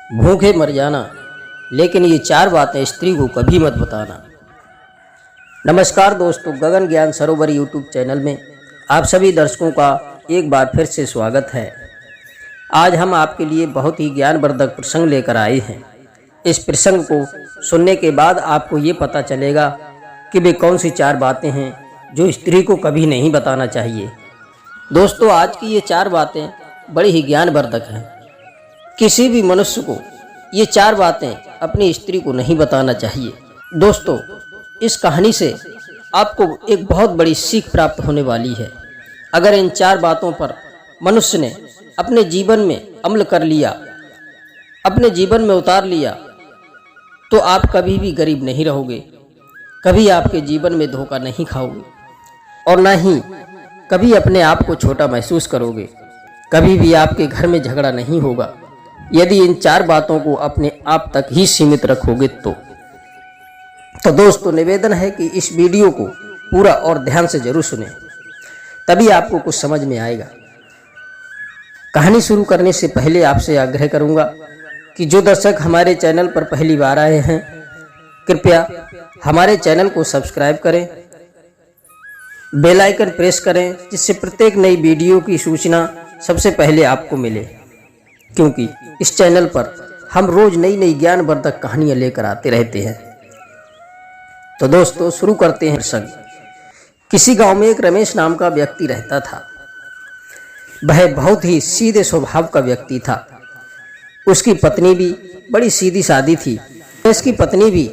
भूखे मर जाना, लेकिन ये 4 बातें स्त्री को कभी मत बताना। नमस्कार दोस्तों, गगन ज्ञान सरोवर यूट्यूब चैनल में आप सभी दर्शकों का एक बार फिर से स्वागत है। आज हम आपके लिए बहुत ही ज्ञानवर्धक प्रसंग लेकर आए हैं। इस प्रसंग को सुनने के बाद आपको ये पता चलेगा कि वे कौन सी 4 बातें हैं जो स्त्री को कभी नहीं बताना चाहिए। दोस्तों, आज की ये 4 बातें बड़ी ही ज्ञानवर्धक हैं। किसी भी मनुष्य को ये 4 बातें अपनी स्त्री को नहीं बताना चाहिए। दोस्तों, इस कहानी से आपको एक बहुत बड़ी सीख प्राप्त होने वाली है। अगर इन 4 बातों पर मनुष्य ने अपने जीवन में अमल कर लिया, अपने जीवन में उतार लिया, तो आप कभी भी गरीब नहीं रहोगे, कभी आपके जीवन में धोखा नहीं खाओगे और ना ही कभी अपने आप को छोटा महसूस करोगे। कभी भी आपके घर में झगड़ा नहीं होगा यदि इन 4 बातों को अपने आप तक ही सीमित रखोगे तो दोस्तों, निवेदन है कि इस वीडियो को पूरा और ध्यान से जरूर सुनें, तभी आपको कुछ समझ में आएगा। कहानी शुरू करने से पहले आपसे आग्रह करूंगा कि जो दर्शक हमारे चैनल पर पहली बार आए हैं, कृपया हमारे चैनल को सब्सक्राइब करें, बेल आइकन प्रेस करें, जिससे प्रत्येक नई वीडियो की सूचना सबसे पहले आपको मिले, क्योंकि इस चैनल पर हम रोज नई नई ज्ञानवर्धक कहानियां लेकर आते रहते हैं। तो दोस्तों, शुरू करते हैं प्रसंग। किसी गांव में एक रमेश नाम का व्यक्ति रहता था। वह बहुत ही सीधे स्वभाव का व्यक्ति था। उसकी पत्नी भी बड़ी सीधी सादी थी। रमेश की पत्नी भी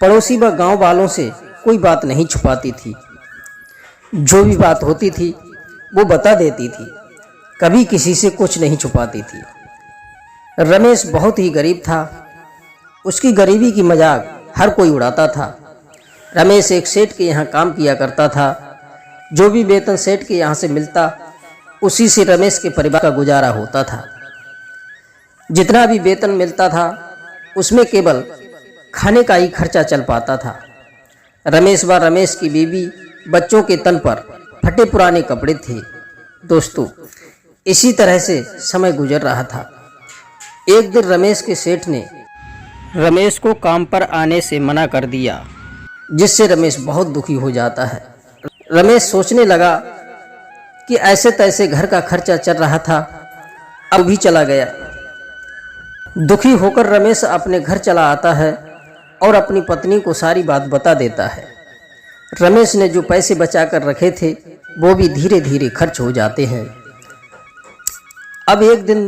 पड़ोसी व गांव वालों से कोई बात नहीं छुपाती थी। जो भी बात होती थी वो बता देती थी, कभी किसी से कुछ नहीं छुपाती थी। रमेश बहुत ही गरीब था। उसकी गरीबी की मजाक हर कोई उड़ाता था। रमेश एक सेठ के यहाँ काम किया करता था। जो भी वेतन सेठ के यहाँ से मिलता, उसी से रमेश के परिवार का गुजारा होता था। जितना भी वेतन मिलता था उसमें केवल खाने का ही खर्चा चल पाता था। रमेश व रमेश की बीवी बच्चों के तन पर फटे पुराने कपड़े थे। दोस्तों, इसी तरह से समय गुजर रहा था। एक दिन रमेश के सेठ ने रमेश को काम पर आने से मना कर दिया, जिससे रमेश बहुत दुखी हो जाता है। रमेश सोचने लगा कि ऐसे तैसे घर का खर्चा चल रहा था, अब भी चला गया। दुखी होकर रमेश अपने घर चला आता है और अपनी पत्नी को सारी बात बता देता है। रमेश ने जो पैसे बचा कर रखे थे वो भी धीरे धीरे खर्च हो जाते हैं। अब एक दिन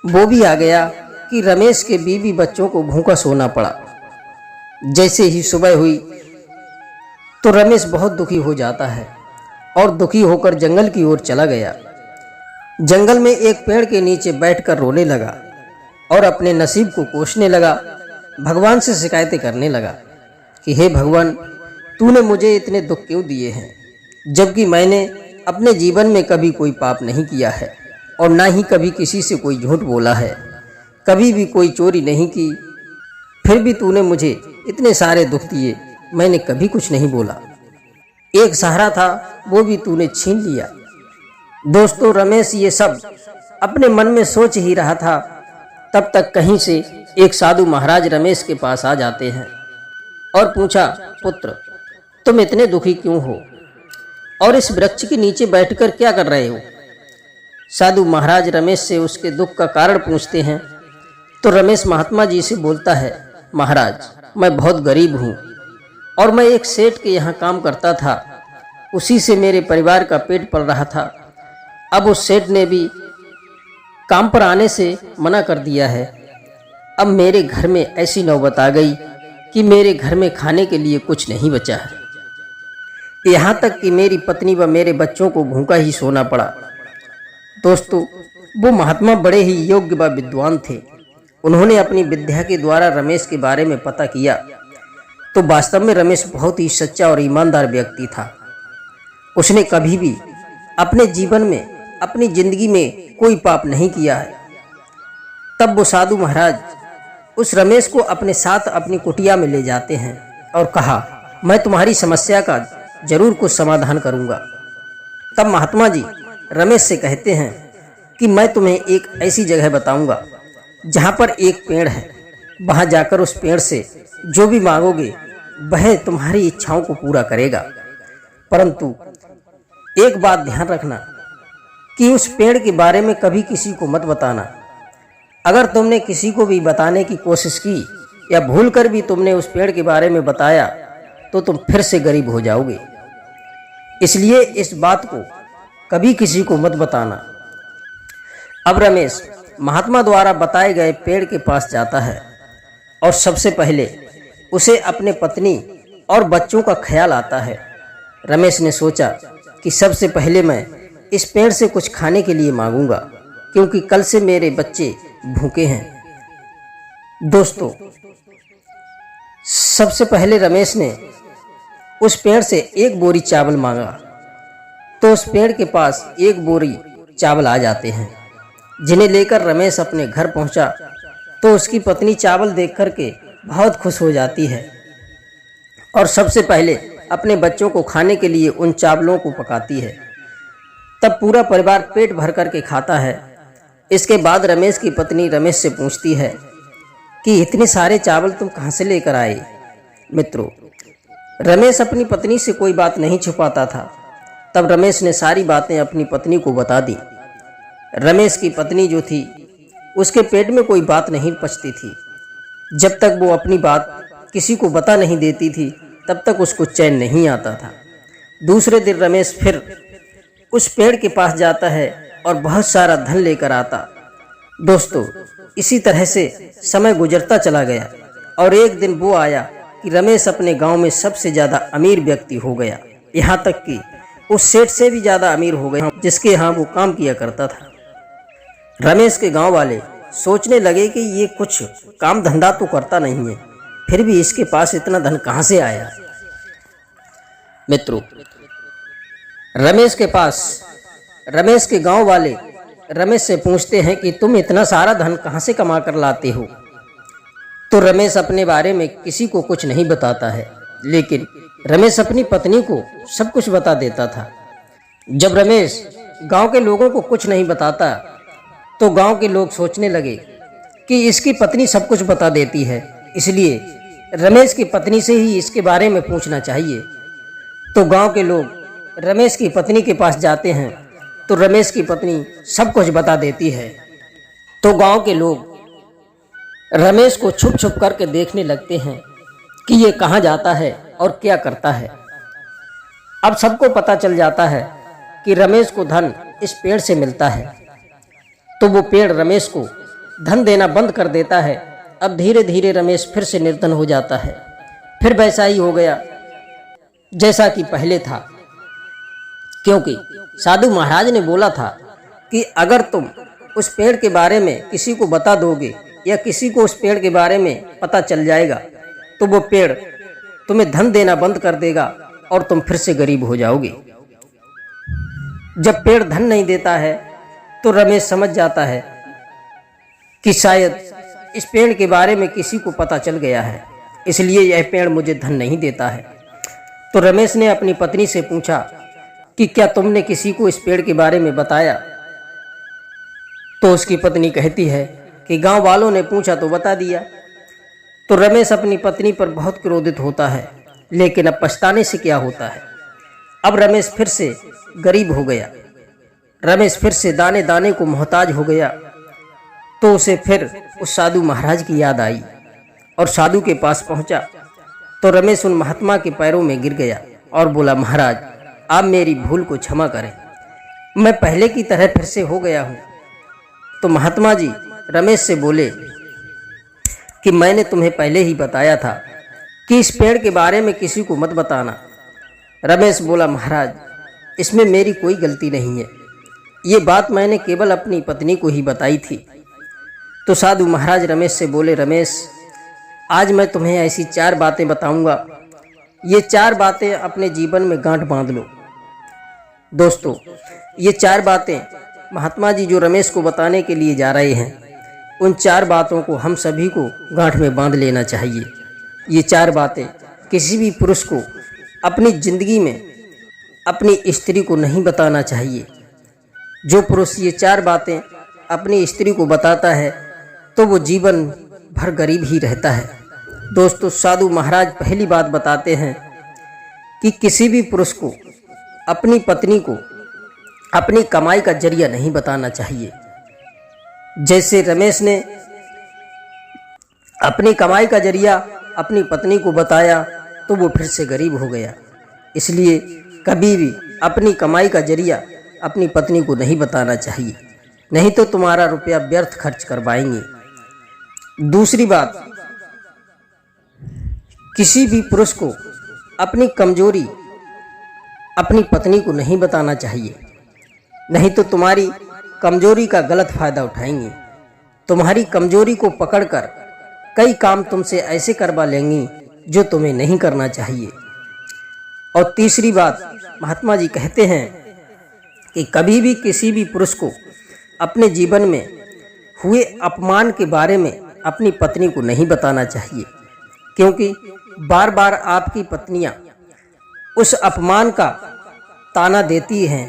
वो भी आ गया कि रमेश के बीवी बच्चों को भूखा सोना पड़ा। जैसे ही सुबह हुई तो रमेश बहुत दुखी हो जाता है और दुखी होकर जंगल की ओर चला गया। जंगल में एक पेड़ के नीचे बैठकर रोने लगा और अपने नसीब को कोसने लगा। भगवान से शिकायतें करने लगा कि हे भगवान, तूने मुझे इतने दुख क्यों दिए हैं, जबकि मैंने अपने जीवन में कभी कोई पाप नहीं किया है और ना ही कभी किसी से कोई झूठ बोला है, कभी भी कोई चोरी नहीं की, फिर भी तूने मुझे इतने सारे दुख दिए, मैंने कभी कुछ नहीं बोला। एक सहारा था वो भी तूने छीन लिया। दोस्तों, रमेश ये सब अपने मन में सोच ही रहा था, तब तक कहीं से एक साधु महाराज रमेश के पास आ जाते हैं और पूछा, पुत्र, तुम इतने दुखी क्यों हो और इस वृक्ष के नीचे बैठकर क्या कर रहे हो? साधु महाराज रमेश से उसके दुख का कारण पूछते हैं तो रमेश महात्मा जी से बोलता है, महाराज, मैं बहुत गरीब हूँ और मैं एक सेठ के यहाँ काम करता था, उसी से मेरे परिवार का पेट पल रहा था। अब उस सेठ ने भी काम पर आने से मना कर दिया है। अब मेरे घर में ऐसी नौबत आ गई कि मेरे घर में खाने के लिए कुछ नहीं बचा है। यहाँ तक कि मेरी पत्नी व मेरे बच्चों को भूखा ही सोना पड़ा। दोस्तों, वो महात्मा बड़े ही योग्य व विद्वान थे। उन्होंने अपनी विद्या के द्वारा रमेश के बारे में पता किया तो वास्तव में रमेश बहुत ही सच्चा और ईमानदार व्यक्ति था। उसने कभी भी अपने जीवन में, अपनी जिंदगी में कोई पाप नहीं किया है। तब वो साधु महाराज उस रमेश को अपने साथ अपनी कुटिया में ले जाते हैं और कहा, मैं तुम्हारी समस्या का जरूर कुछ समाधान करूंगा। तब महात्मा जी रमेश से कहते हैं कि मैं तुम्हें एक ऐसी जगह बताऊंगा जहाँ पर एक पेड़ है, वहाँ जाकर उस पेड़ से जो भी मांगोगे वह तुम्हारी इच्छाओं को पूरा करेगा। परंतु एक बात ध्यान रखना कि उस पेड़ के बारे में कभी किसी को मत बताना। अगर तुमने किसी को भी बताने की कोशिश की या भूलकर भी तुमने उस पेड़ के बारे में बताया तो तुम फिर से गरीब हो जाओगे। इसलिए इस बात को कभी किसी को मत बताना। अब रमेश महात्मा द्वारा बताए गए पेड़ के पास जाता है और सबसे पहले उसे अपने पत्नी और बच्चों का ख्याल आता है। रमेश ने सोचा कि सबसे पहले मैं इस पेड़ से कुछ खाने के लिए मांगूंगा, क्योंकि कल से मेरे बच्चे भूखे हैं। दोस्तों, सबसे पहले रमेश ने उस पेड़ से एक बोरी चावल मांगा तो उस पेड़ के पास एक बोरी चावल आ जाते हैं, जिन्हें लेकर रमेश अपने घर पहुंचा तो उसकी पत्नी चावल देख कर के बहुत खुश हो जाती है और सबसे पहले अपने बच्चों को खाने के लिए उन चावलों को पकाती है। तब पूरा परिवार पेट भर कर के खाता है। इसके बाद रमेश की पत्नी रमेश से पूछती है कि इतने सारे चावल तुम कहाँ से लेकर आए? मित्रों, रमेश अपनी पत्नी से कोई बात नहीं छुपाता था। तब रमेश ने सारी बातें अपनी पत्नी को बता दी। रमेश की पत्नी जो थी उसके पेट में कोई बात नहीं पचती थी। जब तक वो अपनी बात किसी को बता नहीं देती थी तब तक उसको चैन नहीं आता था। दूसरे दिन रमेश फिर उस पेड़ के पास जाता है और बहुत सारा धन लेकर आता। दोस्तों, इसी तरह से समय गुजरता चला गया और एक दिन वो आया कि रमेश अपने गांव में सबसे ज़्यादा अमीर व्यक्ति हो गया। यहाँ तक कि उस सेठ से भी ज़्यादा अमीर हो गया जिसके यहाँ वो काम किया करता था। रमेश के गांव वाले सोचने लगे कि ये कुछ काम धंधा तो करता नहीं है, फिर भी इसके पास इतना धन कहाँ से आया। मित्रों, रमेश के गांव वाले रमेश से पूछते हैं कि तुम इतना सारा धन कहाँ से कमा कर लाते हो। तो रमेश अपने बारे में किसी को कुछ नहीं बताता है, लेकिन रमेश अपनी पत्नी को सब कुछ बता देता था। जब रमेश गांव के लोगों को कुछ नहीं बताता तो गांव के लोग सोचने लगे कि इसकी पत्नी सब कुछ बता देती है, इसलिए रमेश की पत्नी से ही इसके बारे में पूछना चाहिए। तो गांव के लोग रमेश की पत्नी के पास जाते हैं तो रमेश की पत्नी सब कुछ बता देती है। तो गांव के लोग रमेश को छुप छुप करके देखने लगते हैं कि ये कहाँ जाता है और क्या करता है। अब सबको पता चल जाता है कि रमेश को धन इस पेड़ से मिलता है, तो वो पेड़ रमेश को धन देना बंद कर देता है। अब धीरे धीरे रमेश फिर से निर्धन हो जाता है। फिर वैसा ही हो गया जैसा कि पहले था, क्योंकि साधु महाराज ने बोला था कि अगर तुम उस पेड़ के बारे में किसी को बता दोगे या किसी को उस पेड़ के बारे में पता चल जाएगा तो वो पेड़ तुम्हें धन देना बंद कर देगा और तुम फिर से गरीब हो जाओगे। जब पेड़ धन नहीं देता है तो रमेश समझ जाता है कि शायद इस पेड़ के बारे में किसी को पता चल गया है, इसलिए यह पेड़ मुझे धन नहीं देता है। तो रमेश ने अपनी पत्नी से पूछा कि क्या तुमने किसी को इस पेड़ के बारे में बताया? तो उसकी पत्नी कहती है कि गांव वालों ने पूछा तो बता दिया। तो रमेश अपनी पत्नी पर बहुत क्रोधित होता है, लेकिन अब पछताने से क्या होता है। अब रमेश फिर से गरीब हो गया। रमेश फिर से दाने दाने को मोहताज हो गया। तो उसे फिर उस साधु महाराज की याद आई और साधु के पास पहुंचा। तो रमेश उन महात्मा के पैरों में गिर गया और बोला, महाराज, आप मेरी भूल को क्षमा करें, मैं पहले की तरह फिर से हो गया हूँ। तो महात्मा जी रमेश से बोले कि मैंने तुम्हें पहले ही बताया था कि इस पेड़ के बारे में किसी को मत बताना। रमेश बोला, महाराज, इसमें मेरी कोई गलती नहीं है, ये बात मैंने केवल अपनी पत्नी को ही बताई थी। तो साधु महाराज रमेश से बोले, रमेश, आज मैं तुम्हें ऐसी 4 बातें बताऊंगा, ये 4 बातें अपने जीवन में गांठ बांध लो। दोस्तों, ये 4 बातें महात्मा जी जो रमेश को बताने के लिए जा रहे हैं, उन 4 बातों को हम सभी को गांठ में बांध लेना चाहिए। ये 4 बातें किसी भी पुरुष को अपनी जिंदगी में अपनी स्त्री को नहीं बताना चाहिए। जो पुरुष ये 4 बातें अपनी स्त्री को बताता है तो वो जीवन भर गरीब ही रहता है। दोस्तों, साधु महाराज पहली बात बताते हैं कि किसी भी पुरुष को अपनी पत्नी को अपनी कमाई का जरिया नहीं बताना चाहिए। जैसे रमेश ने अपनी कमाई का जरिया अपनी पत्नी को बताया तो वो फिर से गरीब हो गया। इसलिए कभी भी अपनी कमाई का जरिया अपनी पत्नी को नहीं बताना चाहिए, नहीं तो तुम्हारा रुपया व्यर्थ खर्च करवाएंगे। दूसरी बात, किसी भी पुरुष को अपनी कमजोरी अपनी पत्नी को नहीं बताना चाहिए, नहीं तो तुम्हारी कमजोरी का गलत फायदा उठाएंगे। तुम्हारी कमजोरी को पकड़कर कई काम तुमसे ऐसे करवा लेंगी जो तुम्हें नहीं करना चाहिए। और तीसरी बात, महात्मा जी कहते हैं कि कभी भी किसी भी पुरुष को अपने जीवन में हुए अपमान के बारे में अपनी पत्नी को नहीं बताना चाहिए, क्योंकि बार बार आपकी पत्नियां उस अपमान का ताना देती हैं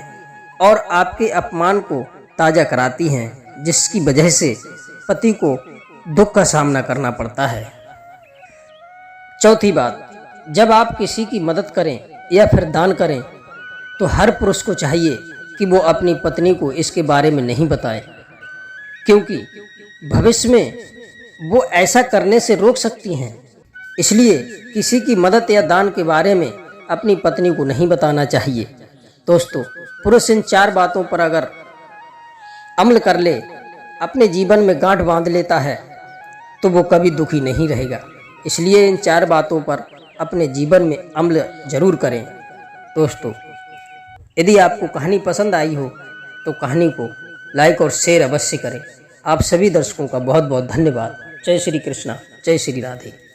और आपके अपमान को ताज़ा कराती हैं, जिसकी वजह से पति को दुख का सामना करना पड़ता है। चौथी बात, जब आप किसी की मदद करें या फिर दान करें तो हर पुरुष को चाहिए कि वो अपनी पत्नी को इसके बारे में नहीं बताए, क्योंकि भविष्य में वो ऐसा करने से रोक सकती हैं। इसलिए किसी की मदद या दान के बारे में अपनी पत्नी को नहीं बताना चाहिए। दोस्तों, पुरुष इन 4 बातों पर अगर अमल कर ले, अपने जीवन में गांठ बांध लेता है, तो वो कभी दुखी नहीं रहेगा। इसलिए इन 4 बातों पर अपने जीवन में अमल जरूर करें। दोस्तों, यदि आपको कहानी पसंद आई हो तो कहानी को लाइक और शेयर अवश्य करें। आप सभी दर्शकों का बहुत बहुत धन्यवाद। जय श्री कृष्णा, जय श्री राधे।